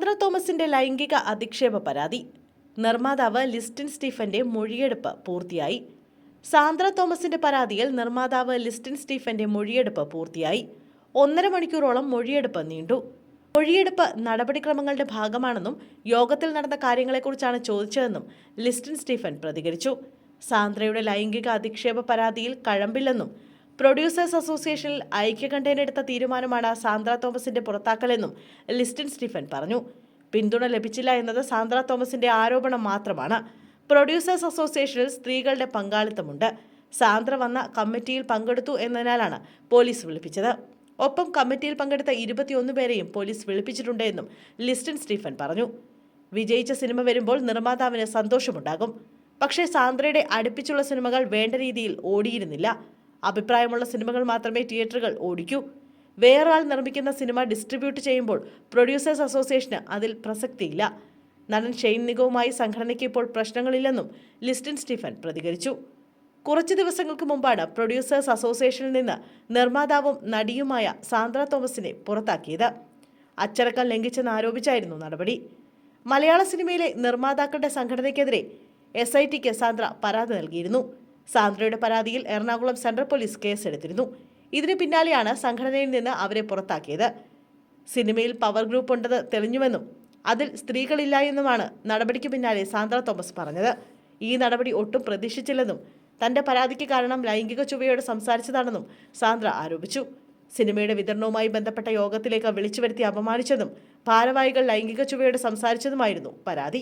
സാന്ദ്ര തോമസിന്റെ ലൈംഗിക അധിക്ഷേപ പരാതി. നിർമ്മാതാവ് ലിസ്റ്റിൻ സ്റ്റീഫന്റെ മൊഴിയെടുപ്പ് പൂർത്തിയായി. സാന്ദ്ര തോമസിന്റെ പരാതിയിൽ നിർമ്മാതാവ് ലിസ്റ്റിൻ സ്റ്റീഫന്റെ മൊഴിയെടുപ്പ് പൂർത്തിയായി. 1.5 മണിക്കൂറോളം മൊഴിയെടുപ്പ് നീണ്ടു. മൊഴിയെടുപ്പ് നടപടിക്രമങ്ങളുടെ ഭാഗമാണെന്നും യോഗത്തിൽ നടന്ന കാര്യങ്ങളെക്കുറിച്ചാണ് ചോദിച്ചതെന്നും ലിസ്റ്റിൻ സ്റ്റീഫൻ പ്രതികരിച്ചു. സാന്ദ്രയുടെ ലൈംഗിക അധിക്ഷേപ പരാതിയിൽ കഴമ്പില്ലെന്നും പ്രൊഡ്യൂസേഴ്സ് അസോസിയേഷനിൽ ഐക്യകണ്ഠേനെടുത്ത തീരുമാനമാണ് സാന്ദ്ര തോമസിന്റെ പുറത്താക്കലെന്നും ലിസ്റ്റിൻ സ്റ്റീഫൻ പറഞ്ഞു. പിന്തുണ ലഭിച്ചില്ല എന്നത് സാന്ദ്ര തോമസിന്റെ ആരോപണം മാത്രമാണ്. പ്രൊഡ്യൂസേഴ്സ് അസോസിയേഷനിൽ സ്ത്രീകളുടെ പങ്കാളിത്തമുണ്ട്. സാന്ദ്ര വന്ന കമ്മിറ്റിയിൽ പങ്കെടുത്തു എന്നതിനാലാണ് പോലീസ് വിളിപ്പിച്ചത്. ഒപ്പം കമ്മിറ്റിയിൽ പങ്കെടുത്ത 21 പേരെയും പോലീസ് വിളിപ്പിച്ചിട്ടുണ്ട് എന്നും ലിസ്റ്റിൻ സ്റ്റീഫൻ പറഞ്ഞു. വിജയിച്ച സിനിമ വരുമ്പോൾ നിർമ്മാതാവിന് സന്തോഷമുണ്ടാകും. പക്ഷേ സാന്ദ്രയുടെ അടുപ്പിച്ചുള്ള സിനിമകൾ വേണ്ട രീതിയിൽ ഓടിയിരുന്നില്ല. അഭിപ്രായമുള്ള സിനിമകൾ മാത്രമേ തിയേറ്ററുകൾ ഓടിക്കൂ. വേറൊരാൾ നിർമ്മിക്കുന്ന സിനിമ ഡിസ്ട്രിബ്യൂട്ട് ചെയ്യുമ്പോൾ പ്രൊഡ്യൂസേഴ്സ് അസോസിയേഷന് അതിൽ പ്രസക്തിയില്ല. നടൻ ഷെയ്ൻ നിഗവുമായി സംഘടനയ്ക്ക് ഇപ്പോൾ പ്രശ്നങ്ങളില്ലെന്നും ലിസ്റ്റിൻ സ്റ്റീഫൻ പ്രതികരിച്ചു. കുറച്ച് ദിവസങ്ങൾക്ക് മുമ്പാണ് പ്രൊഡ്യൂസേഴ്സ് അസോസിയേഷനിൽ നിന്ന് നിർമ്മാതാവും നടിയുമായ സാന്ദ്ര തോമസിനെ പുറത്താക്കിയത്. അച്ചടക്കം ലംഘിച്ചെന്നാരോപിച്ചായിരുന്നു നടപടി. മലയാള സിനിമയിലെ നിർമ്മാതാക്കളുടെ സംഘടനയ്ക്കെതിരെ SITക്ക് സാന്ദ്ര പരാതി നൽകിയിരുന്നു. സാന്ദ്രയുടെ പരാതിയിൽ എറണാകുളം സെൻട്രൽ പോലീസ് കേസെടുത്തിരുന്നു. ഇതിന് പിന്നാലെയാണ് സംഘടനയിൽ നിന്ന് അവരെ പുറത്താക്കിയത്. സിനിമയിൽ പവർ ഗ്രൂപ്പ് ഉണ്ടെന്ന് തെളിഞ്ഞുവെന്നും അതിൽ സ്ത്രീകളില്ല എന്നുമാണ് നടപടിക്ക് പിന്നാലെ സാന്ദ്ര തോമസ് പറഞ്ഞത്. ഈ നടപടി ഒട്ടും പ്രതീക്ഷിച്ചില്ലെന്നും തന്റെ പരാതിക്ക് കാരണം ലൈംഗിക ചുവയോട് സംസാരിച്ചതാണെന്നും സാന്ദ്ര ആരോപിച്ചു. സിനിമയുടെ വിതരണവുമായി ബന്ധപ്പെട്ട യോഗത്തിലേക്ക് വിളിച്ചു വരുത്തി അപമാനിച്ചതും ഭാരവാഹികൾ ലൈംഗിക ചുവയോട് സംസാരിച്ചതുമായിരുന്നു പരാതി.